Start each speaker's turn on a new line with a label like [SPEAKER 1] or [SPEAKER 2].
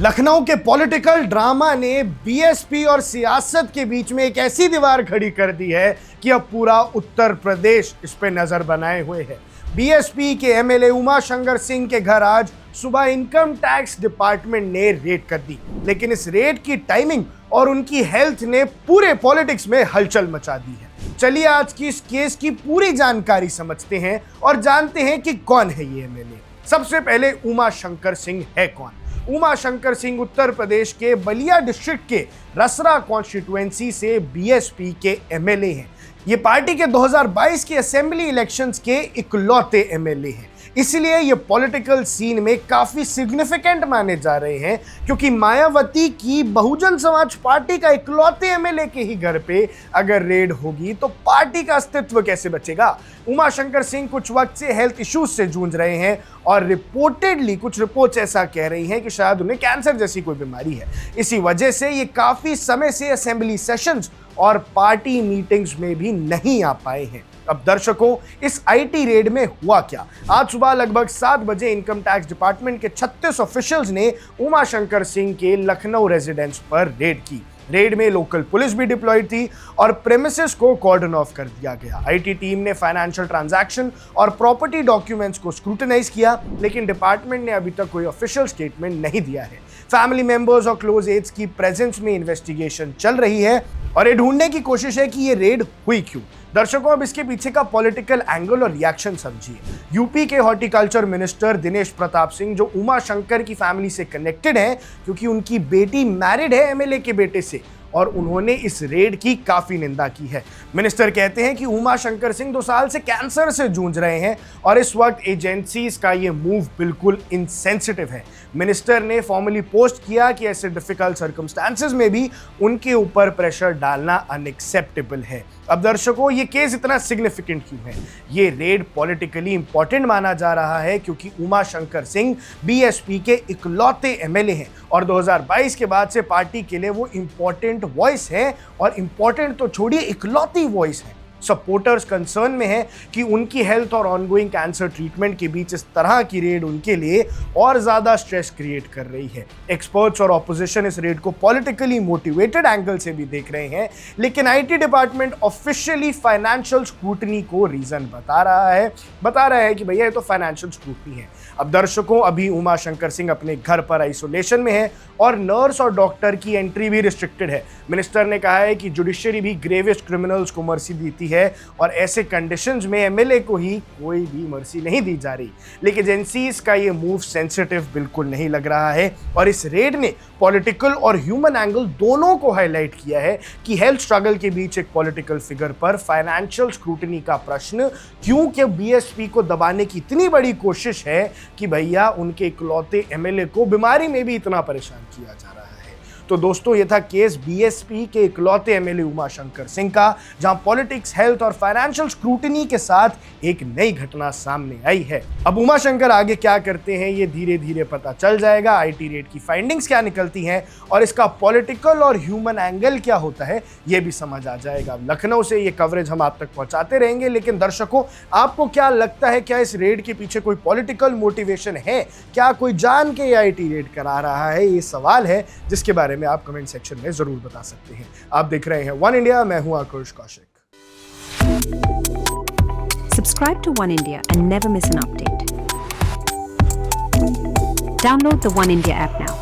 [SPEAKER 1] लखनऊ के political drama ने BSP और सियासत के बीच में एक ऐसी दीवार खड़ी कर दी है कि अब पूरा उत्तर प्रदेश इस पे नजर बनाए हुए है। बीएसपी के एमएलए उमाशंकर सिंह के घर आज सुबह इनकम टैक्स डिपार्टमेंट ने रेड कर दी, लेकिन इस रेड की टाइमिंग और उनकी हेल्थ ने पूरे पॉलिटिक्स में हलचल मचा दी है। चलिए आज की इस केस की पूरी जानकारी समझते हैं और जानते हैं कि कौन है ये एमएलए। सबसे पहले उमाशंकर सिंह है कौन? उमाशंकर सिंह उत्तर प्रदेश के बलिया डिस्ट्रिक्ट के रसरा कॉन्स्टिट्यूएंसी से बीएसपी के एमएलए हैं। ये पार्टी के 2022 के असेंबली इलेक्शंस के इकलौते एमएलए हैं, इसलिए ये पॉलिटिकल सीन में काफी सिग्निफिकेंट माने जा रहे हैं, क्योंकि मायावती की बहुजन समाज पार्टी का इकलौते एमएलए के ही घर पे अगर रेड होगी तो पार्टी का अस्तित्व कैसे बचेगा। उमाशंकर सिंह कुछ वक्त से हेल्थ इश्यूज से जूझ रहे हैं और रिपोर्टेडली कुछ रिपोर्ट्स ऐसा कह रही हैं कि शायद उन्हें कैंसर जैसी कोई बीमारी है। इसी वजह से ये काफी समय से असेंबली सेशंस और पार्टी मीटिंग्स में भी नहीं आ पाए हैं। अब दर्शकों, इस आईटी रेड में हुआ क्या? आज सुबह लगभग 7 बजे इनकम टैक्स डिपार्टमेंट के 36 ऑफिशियल्स ने उमाशंकर सिंह के लखनऊ रेजिडेंस पर रेड की। रेड में लोकल पुलिस भी डिप्लॉयड थी और प्रेमिसेस को कॉर्डन ऑफ कर दिया गया। आईटी टीम ने फाइनेंशियल ट्रांजैक्शन और प्रॉपर्टी डॉक्यूमेंट्स को स्क्रूटिनाइज किया, लेकिन डिपार्टमेंट ने अभी तक कोई ऑफिशियल स्टेटमेंट नहीं दिया है। फैमिली मेंबर्स और क्लोज एड्स की प्रेजेंस में इन्वेस्टिगेशन चल रही है और ये ढूंढने की कोशिश है कि ये रेड हुई क्यों। दर्शकों, अब इसके पीछे का पॉलिटिकल एंगल और रिएक्शन समझिए। यूपी के हॉर्टिकल्चर मिनिस्टर दिनेश प्रताप सिंह, जो उमाशंकर की फैमिली से कनेक्टेड हैं क्योंकि उनकी बेटी मैरिड है एमएलए के बेटे से, और उन्होंने इस रेड की काफी निंदा की है। मिनिस्टर कहते हैं कि उमाशंकर सिंह 2 साल से कैंसर से जूझ रहे हैं और इस वक्त एजेंसीज का ये मूव बिल्कुल इनसेंसिटिव है। मिनिस्टर ने फॉर्मली पोस्ट किया कि ऐसे डिफिकल्ट सर्कमस्टांसेस में भी उनके ऊपर प्रेशर डालना अनएक्सेप्टेबल है। अब दर्शकों, ये केस इतना सिग्निफिकेंट क्यों है? ये रेड पॉलिटिकली इंपॉर्टेंट माना जा रहा है क्योंकि उमाशंकर सिंह बीएसपी के इकलौते एमएलए हैं और 2022 के बाद से पार्टी के लिए वो इंपॉर्टेंट वॉइस है, और इंपॉर्टेंट तो छोड़िए, इकलौती वॉइस है। सपोर्टर्स कंसर्न में है कि उनकी हेल्थ और ऑनगोइंग कैंसर ट्रीटमेंट के बीच इस तरह की रेड उनके लिए और ज्यादा स्ट्रेस क्रिएट कर रही है। एक्सपर्ट्स और ऑपोजिशन इस रेड को पॉलिटिकली मोटिवेटेड एंगल से भी देख रहे हैं, लेकिन IT department officially financial scrutiny को रीजन बता रहा है कि भैया ये तो फाइनेंशियल स्क्रूटनी है। अब दर्शकों, अभी उमाशंकर सिंह अपने घर पर आइसोलेशन में है और नर्स और डॉक्टर की एंट्री भी रिस्ट्रिक्टेड है। मिनिस्टर ने कहा है कि जुडिशरी भी ग्रेवेस्ट क्रिमिनल्स को मर्सी देती है और ऐसे कंडीशंस में एमएलए को ही कोई भी मर्सी नहीं दी जा रही। लेकिन एजेंसीज का ये मूव सेंसिटिव बिल्कुल नहीं लग रहा है और इस रेड ने पॉलिटिकल और ह्यूमन एंगल दोनों को हाईलाइट किया है कि हेल्थ स्ट्रगल के बीच एक पॉलिटिकल फिगर पर फाइनेंशियल स्क्रूटनी का प्रश्न क्योंकि बीएसपी को दबाने की इतनी बड़ी कोशिश है कि भैया उनके इकलौते एमएलए को बीमारी में भी इतना परेशान किया जा रहा है। तो दोस्तों, ये था केस बीएसपी के इकलौते एमएलए उमाशंकर सिंह का, जहां पॉलिटिक्स, हेल्थ और फाइनेंशियल स्क्रूटनी के साथ एक नई घटना सामने आई है। अब उमाशंकर आगे क्या करते हैं ये धीरे धीरे पता चल जाएगा। आईटी रेड की फाइंडिंग्स क्या निकलती हैं और इसका पॉलिटिकल और ह्यूमन एंगल क्या होता है ये भी समझ आ जाएगा। लखनऊ से ये कवरेज हम आप तक पहुंचाते रहेंगे, लेकिन दर्शकों, आपको क्या लगता है, क्या इस रेड के पीछे कोई पॉलिटिकल मोटिवेशन है? क्या कोई जान के आईटी रेड करा रहा है? ये सवाल है जिसके बारे में आप कमेंट सेक्शन में जरूर बता सकते हैं। आप देख रहे हैं वन इंडिया, मैं हूं आकुश Kaushik.
[SPEAKER 2] Subscribe to One India and never miss an update. Download the One India app now.